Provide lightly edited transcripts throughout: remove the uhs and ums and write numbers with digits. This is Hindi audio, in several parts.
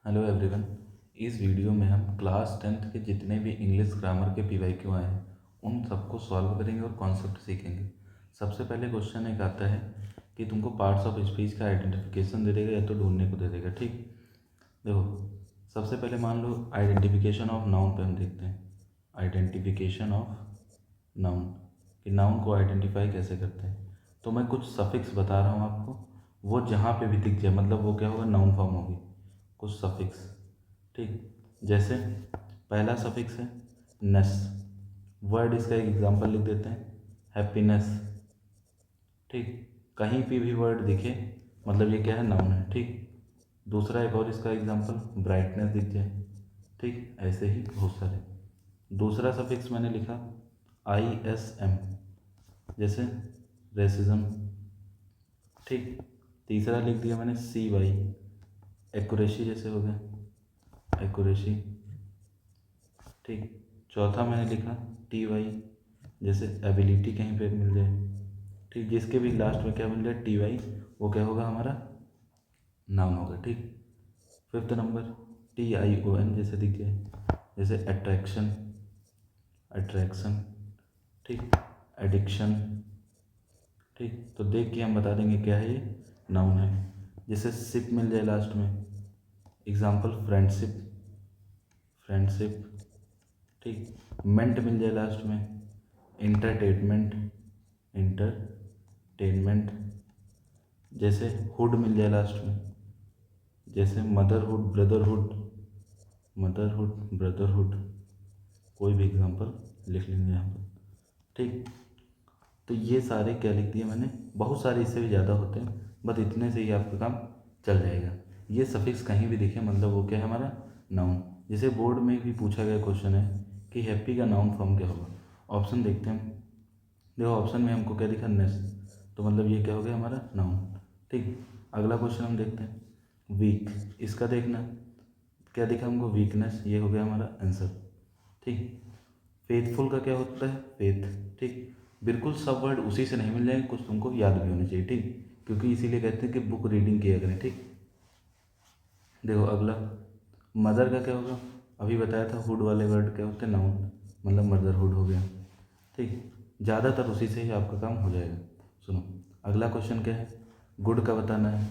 Hello everyone. इस वीडियो में हम क्लास 10th के जितने भी इंग्लिश ग्रामर के पीवाईक्यू आए हैं उन सबको सॉल्व करेंगे और कॉन्सेप्ट सीखेंगे। सबसे पहले क्वेश्चन एक आता है कि तुमको पार्ट्स ऑफ स्पीच का आइडेंटिफिकेशन दे देगा या तो ढूंढने को दे देगा। ठीक, देखो सबसे पहले मान लो आइडेंटिफिकेशन ऑफ नाउन पे हम देखते हैं। आइडेंटिफिकेशन ऑफ नाउन, कि नाउन को आइडेंटिफाई कैसे करते हैं। तो मैं कुछ सफिक्स बता रहा हूँ आपको, वो जहाँ पे भी दिख जाए मतलब वो क्या होगा, नाउन फॉर्म होगी। कुछ सफिक्स, ठीक, जैसे पहला सफिक्स है नेस। वर्ड इसका एक एग्जांपल लिख देते हैं, हैप्पीनेस। ठीक, कहीं पे भी वर्ड दिखे मतलब ये क्या है, नाउन है। ठीक, दूसरा एक और इसका एग्जांपल ब्राइटनेस दिख जाए। ठीक, ऐसे ही बहुत सारे। दूसरा सफिक्स मैंने लिखा ISM, जैसे रेसिज्म। ठीक, तीसरा लिख दिया मैंने CY, एक्यूरेसी जैसे हो गया, एक्यूरेसी। ठीक, चौथा मैंने लिखा TY, जैसे एबिलिटी कहीं पे मिल जाए। ठीक, जिसके भी लास्ट में क्या मिल जाए TY, वो क्या होगा, हमारा नाउन होगा। ठीक, फिफ्थ नंबर TION जैसे दिख जाए, जैसे अट्रैक्शन, अट्रैक्शन। ठीक, एडिक्शन। ठीक, तो देख के हम बता देंगे क्या है ये, नाउन है। जैसे सिप मिल जाए लास्ट में, एग्जाम्पल फ्रेंडशिप, फ्रेंडशिप। ठीक, मेंट मिल जाए लास्ट में, इंटरटेनमेंट, इंटरटेनमेंट। जैसे हुड मिल जाए लास्ट में, जैसे मदरहुड, ब्रदरहुड, मदरहुड, ब्रदरहुड। कोई भी एग्जांपल लिख लेंगे यहाँ पर। ठीक, तो ये सारे क्या लिख दिए मैंने, बहुत सारे इससे भी ज़्यादा होते हैं, बस इतने से ही आपका काम चल जाएगा। ये सफिक्स कहीं भी दिखे मतलब वो क्या है, हमारा नाउन। जैसे बोर्ड में भी पूछा गया क्वेश्चन है कि हैप्पी का नाउन फॉर्म क्या होगा। ऑप्शन देखते हैं हम। देखो ऑप्शन में हमको क्या दिखा, नेस, तो मतलब ये क्या हो गया, हमारा नाउन। ठीक, अगला क्वेश्चन हम देखते हैं वीक। इसका देखना क्या दिखा हमको, वीकनेस, ये हो गया हमारा आंसर। ठीक, फेथफुल का क्या होता है, फेथ। ठीक, बिल्कुल सब वर्ड उसी से नहीं मिल जाएंगे, कुछ तुमको याद भी होने चाहिए। ठीक, क्योंकि इसीलिए कहते हैं कि बुक रीडिंग किया करें। ठीक, देखो अगला मदर का क्या होगा, अभी बताया था हुड वाले वर्ड क्या होते हैं, नाउन, मतलब मदरहुड हो गया। ठीक, ज़्यादातर उसी से ही आपका काम हो जाएगा। सुनो अगला क्वेश्चन क्या है, गुड का बताना है,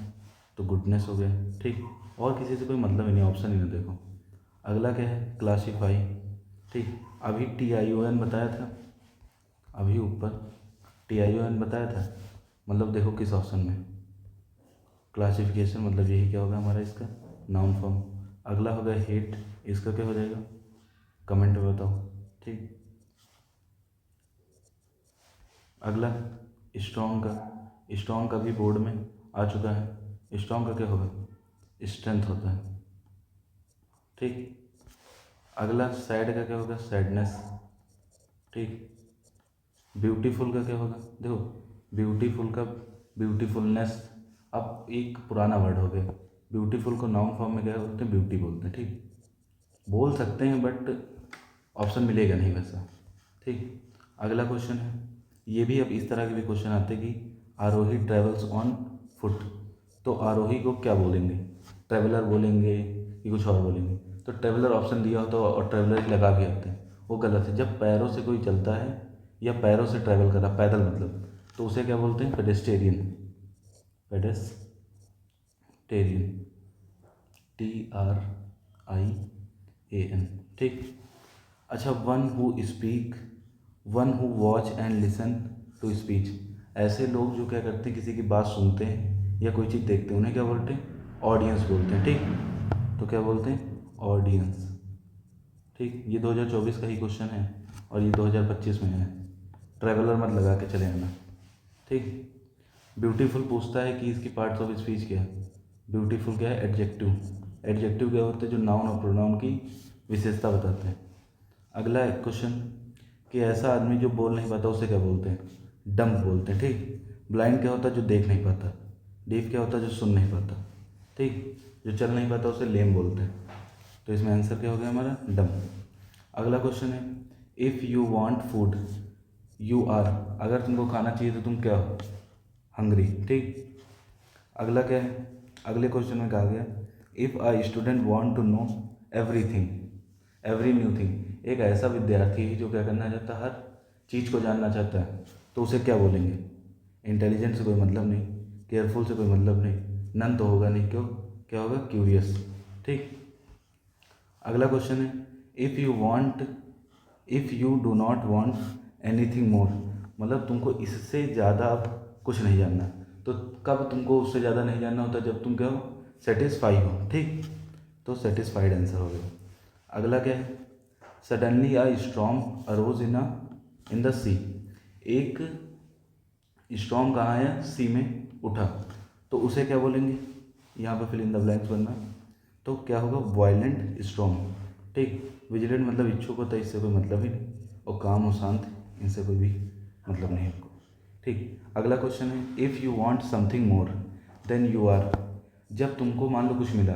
तो गुडनेस हो गया। ठीक, और किसी से कोई मतलब ही नहीं, ऑप्शन ही ना देखो। अगला क्या है, क्लासीफाई। ठीक, अभी TION बताया था, अभी ऊपर TION बताया था, मतलब देखो किस ऑप्शन में, क्लासिफिकेशन, मतलब यही क्या होगा हमारा इसका नाउन फॉर्म। अगला होगा हेट, इसका क्या हो जाएगा, कमेंट में बताओ। ठीक, अगला स्ट्रॉन्ग का, स्ट्रॉन्ग का भी बोर्ड में आ चुका है। स्ट्रॉन्ग का क्या होगा, स्ट्रेंथ होता है। ठीक, अगला सैड का क्या होगा, सैडनेस। ठीक, ब्यूटीफुल का क्या होगा, देखो ब्यूटीफुल का ब्यूटीफुलनेस। अब एक पुराना वर्ड हो गया, ब्यूटीफुल को नाउन फॉर्म में क्या बोलते हैं, ब्यूटी बोलते हैं। ठीक, बोल सकते हैं बट ऑप्शन मिलेगा नहीं वैसा। ठीक, अगला क्वेश्चन है, ये भी अब इस तरह के भी क्वेश्चन आते हैं कि आरोही ट्रेवल्स ऑन फुट, तो आरोही को क्या बोलेंगे, ट्रेवलर बोलेंगे कि कुछ और बोलेंगे। तो ट्रेवलर ऑप्शन दिया हो तो और ट्रेवलर ही लगा भी आते हैं, वो गलत है। जब पैरों से कोई चलता है या पैरों से ट्रैवल कर रहा, पैदल मतलब, तो उसे क्या बोलते हैं, पेडेस्टेरियन, पेडेस्टेरियन, TRIAN। ठीक, अच्छा one who speak, one who watch and listen to speech. ऐसे लोग जो क्या करते हैं, किसी की बात सुनते हैं या कोई चीज़ देखते हैं, उन्हें क्या बोलते हैं, ऑडियंस बोलते हैं। ठीक, तो क्या बोलते हैं, ऑडियंस। ठीक, ये 2024 का ही क्वेश्चन है और ये 2025 में है, ट्रैवलर मत लगा के चले आना। ठीक, ब्यूटीफुल पूछता है कि इसकी पार्ट्स ऑफ स्पीच क्या है। ब्यूटीफुल क्या है, एडजेक्टिव। एडजेक्टिव क्या होते हैं, जो नाउन और प्रोनाउन की विशेषता बताते हैं। अगला एक क्वेश्चन कि ऐसा आदमी जो बोल नहीं पाता उसे क्या बोलते हैं, डम्ब बोलते हैं। ठीक, ब्लाइंड क्या होता है, जो देख नहीं पाता। डीफ क्या होता है, जो सुन नहीं पाता। ठीक, जो चल नहीं पाता उसे लेम बोलते हैं। तो इसमें आंसर क्या हो गया हमारा, डम्ब। अगला क्वेश्चन है, if you want food you are, अगर तुमको खाना चाहिए तो तुम क्या हो, हंग्री। ठीक, अगला क्या है, अगले क्वेश्चन में कहा गया if a student want to know everything, every new thing, एक ऐसा विद्यार्थी है जो क्या करना चाहता है, हर चीज़ को जानना चाहता है, तो उसे क्या बोलेंगे? इंटेलिजेंट से कोई मतलब नहीं, केयरफुल से कोई मतलब नहीं, नन तो होगा नहीं, क्यों? क्या होगा? क्यूरियस। ठीक। अगला क्वेश्चन है, if you do not want anything more, मतलब तुमको इससे ज़्यादा अब कुछ नहीं जानना, तो कब तुमको उससे ज़्यादा नहीं जानना होता? जब तुम क्या हो? सेटिस्फाई हो। ठीक, तो सेटिस्फाइड आंसर हो गया। अगला क्या है? Suddenly a storm arose in the sea, एक स्टॉर्म कहाँ है? सी में उठा, तो उसे क्या बोलेंगे? यहाँ पे फिल इन द ब्लैंक्स बनना, तो क्या होगा? Violent storm. ठीक, विजिलेंट मतलब इच्छुक होता है, इससे कोई मतलब ही नहीं, और काम और शांत, इनसे कोई भी मतलब नहीं आपको। ठीक। अगला क्वेश्चन है, if you want something more than you are, जब तुमको मान लो कुछ मिला,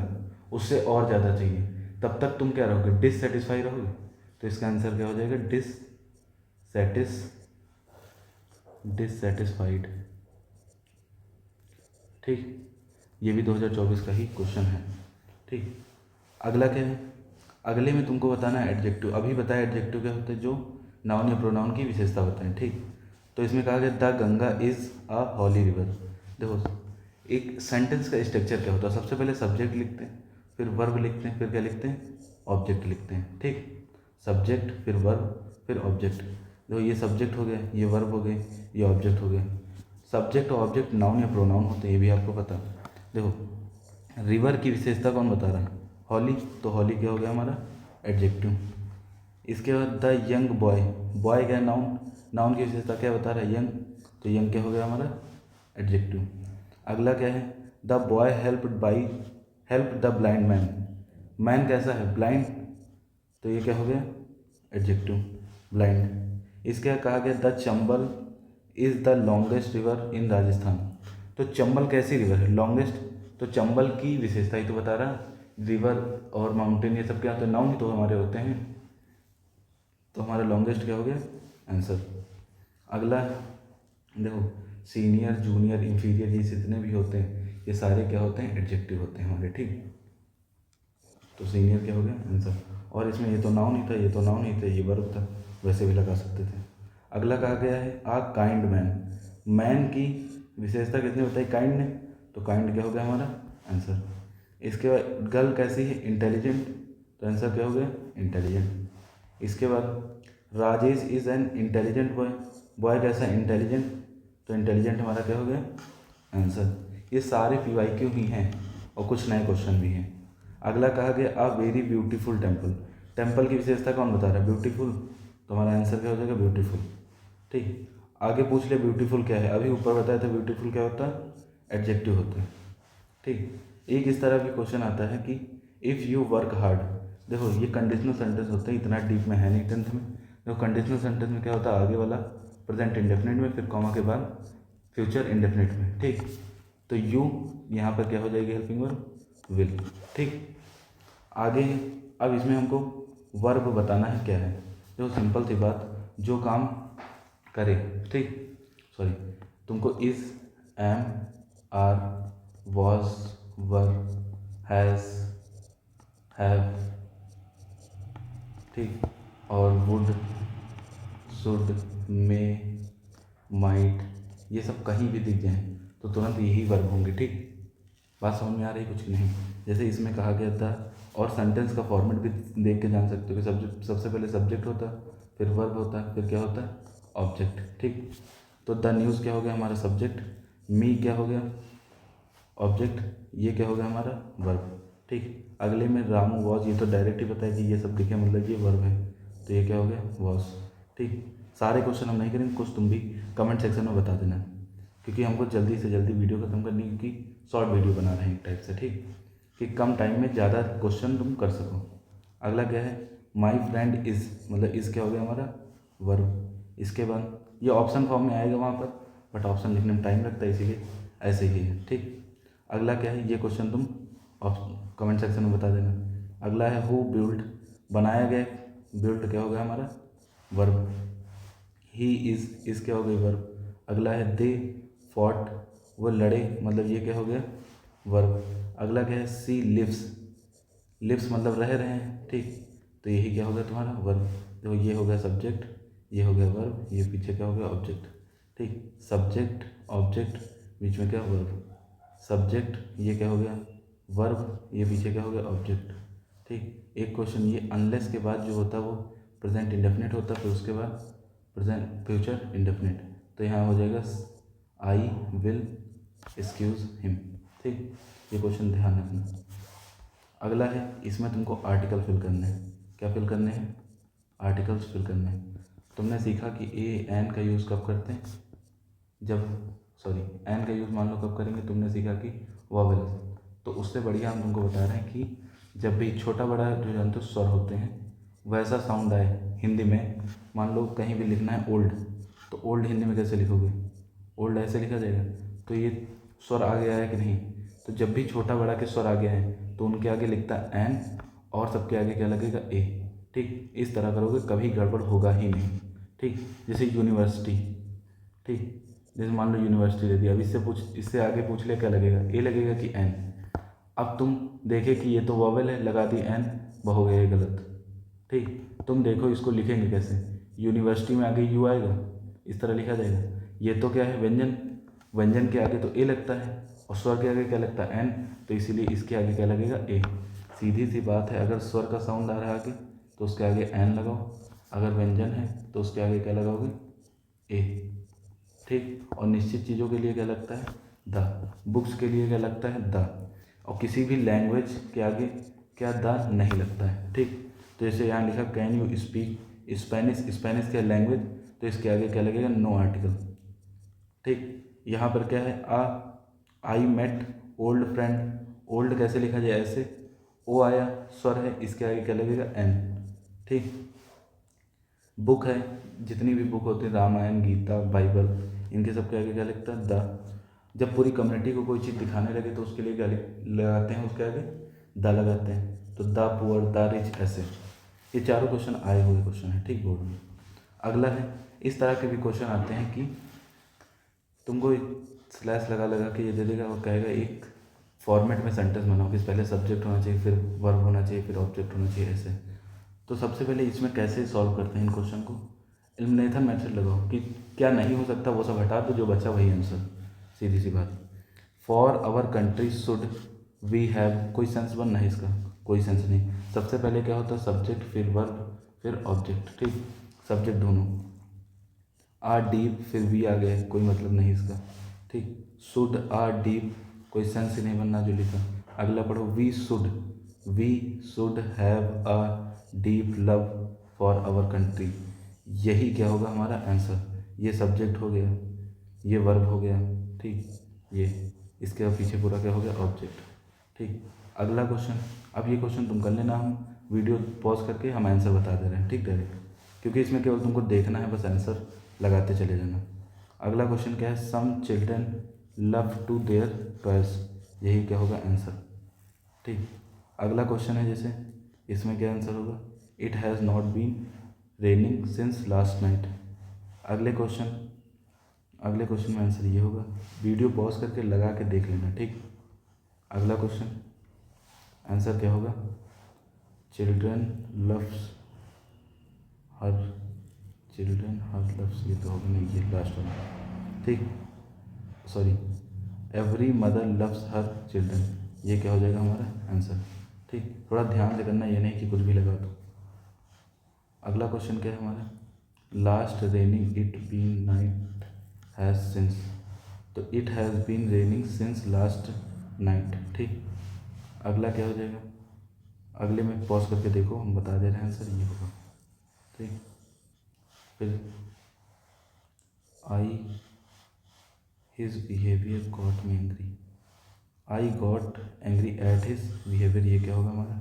उससे और ज़्यादा चाहिए, तब तक तुम क्या रहोगे? डिससेटिस्फाई रहोगे। तो इसका आंसर क्या हो जाएगा? डिससेटिस्फाइड। ठीक, ये भी 2024 का ही क्वेश्चन है। ठीक। अगला क्या है? अगले में तुमको बताना है एडजेक्टिव। अभी बताया एडजेक्टिव क्या होता है? जो नाउन या प्रोनाउन की विशेषता बताएं। ठीक, तो इसमें कहा गया the Ganga is a holy river. देखो, एक सेंटेंस का स्ट्रक्चर क्या होता है? सबसे पहले सब्जेक्ट लिखते हैं, फिर वर्ब लिखते हैं, फिर क्या लिखते हैं? ऑब्जेक्ट लिखते हैं। ठीक, सब्जेक्ट, फिर वर्ब, फिर ऑब्जेक्ट। देखो, ये सब्जेक्ट हो गया, ये वर्ब हो गए, ये ऑब्जेक्ट हो गया। सब्जेक्ट और ऑब्जेक्ट नाउन या प्रोनाउन होते हैं, ये भी आपको पता। देखो, रिवर की विशेषता कौन बता रहा है? हॉली, तो हॉली क्या हो गया हमारा? एडजेक्टिव। इसके बाद द यंग बॉय, बॉय क्या है? नाउन, नाउन की विशेषता क्या बता रहा है? यंग, तो यंग क्या हो गया हमारा? एडजेक्टिव। अगला क्या है? The boy help the blind man, man कैसा है? ब्लाइंड, तो ये क्या हो गया? Adjective, blind. इसके बाद कहा गया the Chambal is the longest river in Rajasthan, तो चंबल कैसी रिवर है? लॉन्गेस्ट, तो चंबल की विशेषता ही तो बता रहा है। रिवर और माउंटेन ये सब क्या होते हैं? नाउन ही तो हमारे होते हैं, तो हमारा लॉन्गेस्ट क्या हो गया? आंसर। अगला देखो, सीनियर, जूनियर, इंफीरियर, ये जितने भी होते हैं, ये सारे क्या होते हैं? एडजेक्टिव होते हैं हमारे। ठीक, तो सीनियर क्या हो गया? आंसर। और इसमें ये तो नाउन ही था, ये तो नाउन ही था, ये वर्ब था, वैसे भी लगा सकते थे। अगला कहा गया है आ काइंड मैन, मैन की विशेषता कितनी बताई? काइंड ने, तो काइंड क्या हो गया हमारा? आंसर। इसके बाद गर्ल कैसी है? इंटेलिजेंट, तो आंसर क्या हो गया? इंटेलिजेंट। इसके बाद Rajesh is an intelligent boy, boy कैसा? इंटेलिजेंट, तो इंटेलिजेंट हमारा क्या हो गया? आंसर। ये सारे PYQ ही हैं और कुछ नए क्वेश्चन भी हैं। अगला कहा गया a very beautiful temple, temple की विशेषता कौन बता रहा है? ब्यूटीफुल, तो हमारा आंसर क्या हो जाएगा? ब्यूटीफुल। ठीक, आगे पूछ ले ब्यूटीफुल क्या है? अभी ऊपर बताया था ब्यूटीफुल क्या होता है? एडजेक्टिव होता है। ठीक, एक इस तरह भी क्वेश्चन आता है कि इफ़ यू वर्क हार्ड, देखो ये कंडीशनल सेंटेंस होते हैं, इतना डीप में है नहीं टेंथ में। देखो कंडीशनल सेंटेंस में क्या होता है? आगे वाला प्रेजेंट इंडेफिनिट में, फिर कॉमा के बाद फ्यूचर इंडेफिनिट में। ठीक, तो यू यहाँ पर क्या हो जाएगी? Helping verb, will. ठीक, आगे अब इसमें हमको वर्ब बताना है क्या है। देखो सिंपल सी बात, जो काम करे। ठीक, सॉरी, तुमको is, am, are, was, were, has, have, ठीक, और वुड, शुड, मे, माइट, ये सब कहीं भी दिख जाएं तो तुरंत यही वर्ब होंगे। ठीक, बात समझ में आ रही? कुछ नहीं। जैसे इसमें कहा गया था, और सेंटेंस का फॉर्मेट भी देख के जान सकते हो कि सब्जेक्ट, सबसे पहले सब्जेक्ट होता है, फिर वर्ब होता है, फिर क्या होता है? ऑब्जेक्ट। ठीक, तो द न्यूज़ क्या हो गया हमारा? सब्जेक्ट, मी क्या हो गया? ऑब्जेक्ट, ये क्या हो गया हमारा? वर्ब। ठीक, अगले में रामू वॉज, ये तो डायरेक्ट ही पता है कि ये सब दिखे मतलब ये वर्ब है, तो ये क्या हो गया? वॉज। ठीक, सारे क्वेश्चन हम नहीं करेंगे, कुछ तुम भी कमेंट सेक्शन में बता देना, क्योंकि हमको जल्दी से जल्दी वीडियो खत्म करनी है, क्योंकि शॉर्ट वीडियो बना रहे हैं एक टाइप से। ठीक, कि कम टाइम में ज़्यादा क्वेश्चन तुम कर सको। अगला क्या है? माई फ्रेंड इज़, मतलब इज़ क्या हो गया हमारा? वर्ब। इसके बाद ये ऑप्शन फॉर्म में आएगा वहाँ पर, बट ऑप्शन लिखने में टाइम लगता है, इसीलिए ऐसे ही है। ठीक, अगला क्या है? ये क्वेश्चन तुम कमेंट सेक्शन में बता देना। अगला है हु बिल्ड, बनाया गया, बिल्ड क्या हो गया हमारा? वर्ब। ही इज़ क्या हो गई? वर्ब। अगला है दे फॉट, वो लड़े, मतलब ये क्या हो गया? वर्ब। अगला क्या है, सी लिव्स, लिव्स मतलब रह रहे हैं, ठीक। तो यही क्या हो गया तुम्हारा वर्ब। देखो ये हो गया सब्जेक्ट, ये हो गया वर्ब, ये पीछे क्या हो गया ऑब्जेक्ट, ठीक। सब्जेक्ट ऑब्जेक्ट, बीच में क्या वर्ब, सब्जेक्ट ये क्या हो गया वर्ब, ये पीछे क्या हो गया ऑब्जेक्ट, ठीक। एक क्वेश्चन ये अनलेस के बाद जो होता है वो प्रेजेंट इंडेफिनिट होता है, फिर उसके बाद प्रेजेंट फ्यूचर इंडेफिनिट। तो यहाँ हो जाएगा आई विल एक्सक्यूज हिम, ठीक। ये क्वेश्चन ध्यान रखना। अगला है, इसमें तुमको आर्टिकल फिल करने हैं। क्या फिल करने हैं, आर्टिकल्स फिल करने हैं। तुमने सीखा कि ए एन का यूज़ कब करते हैं, जब सॉरी एन का यूज़ मान लो कब करेंगे, तुमने सीखा कि वॉवेल। तो उससे बढ़िया हम तुमको बता रहे हैं कि जब भी छोटा बड़ा जो जानते हो स्वर होते हैं वैसा साउंड आए हिंदी में, मान लो कहीं भी लिखना है ओल्ड, तो ओल्ड हिंदी में कैसे लिखोगे, ओल्ड ऐसे लिखा जाएगा। तो ये स्वर आ गया है कि नहीं, तो जब भी छोटा बड़ा के स्वर आ गए हैं तो उनके आगे लिखता है एन और सबके आगे क्या लगेगा ए, ठीक। इस तरह करोगे कभी गड़बड़ होगा ही नहीं, ठीक। जैसे यूनिवर्सिटी, ठीक। जैसे मान लो यूनिवर्सिटी दे दिया, अब इससे आगे पूछ ले क्या लगेगा, ए लगेगा कि एन। अब तुम देखे कि ये तो वॉवेल है, लगा दी एन, वह हो गया ये गलत, ठीक। तुम देखो इसको लिखेंगे कैसे, यूनिवर्सिटी में आगे यू आएगा, इस तरह लिखा जाएगा। ये तो क्या है व्यंजन, व्यंजन के आगे तो ए लगता है और स्वर के आगे क्या लगता है एन, तो इसीलिए इसके आगे क्या लगेगा ए। सीधी सी बात है, अगर स्वर का साउंड आ रहा है आगे तो उसके आगे एन लगाओ, अगर व्यंजन है तो उसके आगे क्या लगाओगे ए, ठीक। और निश्चित चीज़ों के लिए क्या लगता है द, बुक्स के लिए क्या लगता है द, और किसी भी लैंग्वेज के आगे क्या द नहीं लगता है, ठीक। तो जैसे यहाँ लिखा can you speak Spanish, Spanish क्या लैंग्वेज, तो इसके आगे क्या लगेगा नो आर्टिकल, ठीक। यहाँ पर क्या है I met old friend, old कैसे लिखा जाए ऐसे, ओ आया स्वर है, इसके आगे क्या लगेगा एन, ठीक। बुक है, जितनी भी बुक होती है रामायण गीता बाइबल, इनके सब के आगे क्या लिखता है द। जब पूरी कम्युनिटी को कोई चीज़ दिखाने लगे तो उसके लिए क्या लगाते हैं, उसके आगे द लगाते हैं। तो द पुअर द रिच ऐसे, ये चारों क्वेश्चन आए हुए क्वेश्चन है, ठीक बोर्ड में। अगला है, इस तरह के भी क्वेश्चन आते हैं कि तुमको एक स्लैश लगा लगा के ये दे देगा और कहेगा एक फॉर्मेट में सेंटेंस बनाओ कि पहले सब्जेक्ट होना चाहिए, फिर वर्ब होना चाहिए, फिर ऑब्जेक्ट होना चाहिए ऐसे। तो सबसे पहले इसमें कैसे सॉल्व करते हैं इन क्वेश्चन को, एलिमिनेशन मेथड लगाओ कि क्या नहीं हो सकता वो सब हटा दो, जो बचा वही आंसर, सीधी सी बात। For our country should we have, कोई सेंस बनना है इसका, कोई सेंस नहीं। सबसे पहले क्या होता है सब्जेक्ट, फिर वर्ब, फिर ऑब्जेक्ट, ठीक। सब्जेक्ट दोनों, आर डीप फिर वी आ गए, कोई मतलब नहीं इसका, ठीक। शुड आर डीप, कोई सेंस ही नहीं बनना जो लिखा। अगला पढ़ो, we should have a deep love for our country, यही क्या होगा हमारा आंसर। ये सब्जेक्ट हो गया, ये वर्ब हो गया, ठीक। ये इसके पीछे पूरा क्या हो गया ऑब्जेक्ट, ठीक। अगला क्वेश्चन, अब ये क्वेश्चन तुम कर लेना, हम वीडियो पॉज करके हम आंसर बता दे रहे हैं, ठीक डायरेक्ट, क्योंकि इसमें केवल तुमको देखना है, बस आंसर लगाते चले जाना। अगला क्वेश्चन क्या है, some children love to their toys, यही क्या होगा आंसर, ठीक। अगला क्वेश्चन है जैसे, इसमें क्या आंसर होगा, it has not been raining since last night. अगले क्वेश्चन में आंसर ये होगा, वीडियो पॉज करके लगा के देख लेना, ठीक। अगला क्वेश्चन आंसर क्या होगा, चिल्ड्रन लव्स हर लव्स, ये तो होगा नहीं, ये लास्ट वाला, ठीक। Sorry, every mother loves her children, ये क्या हो जाएगा हमारा आंसर, ठीक। थोड़ा ध्यान से करना, ये नहीं कि कुछ भी लगा दो। अगला क्वेश्चन क्या है हमारा, last raining it been night has since, तो it has been raining since last night, ठीक। अगला क्या हो जाएगा, अगले में पॉज करके देखो, हम बता दे रहे हैं आंसर, ये होगा, ठीक। फिर I his behaviour got me angry, I got angry at his behaviour, ये क्या होगा हमारा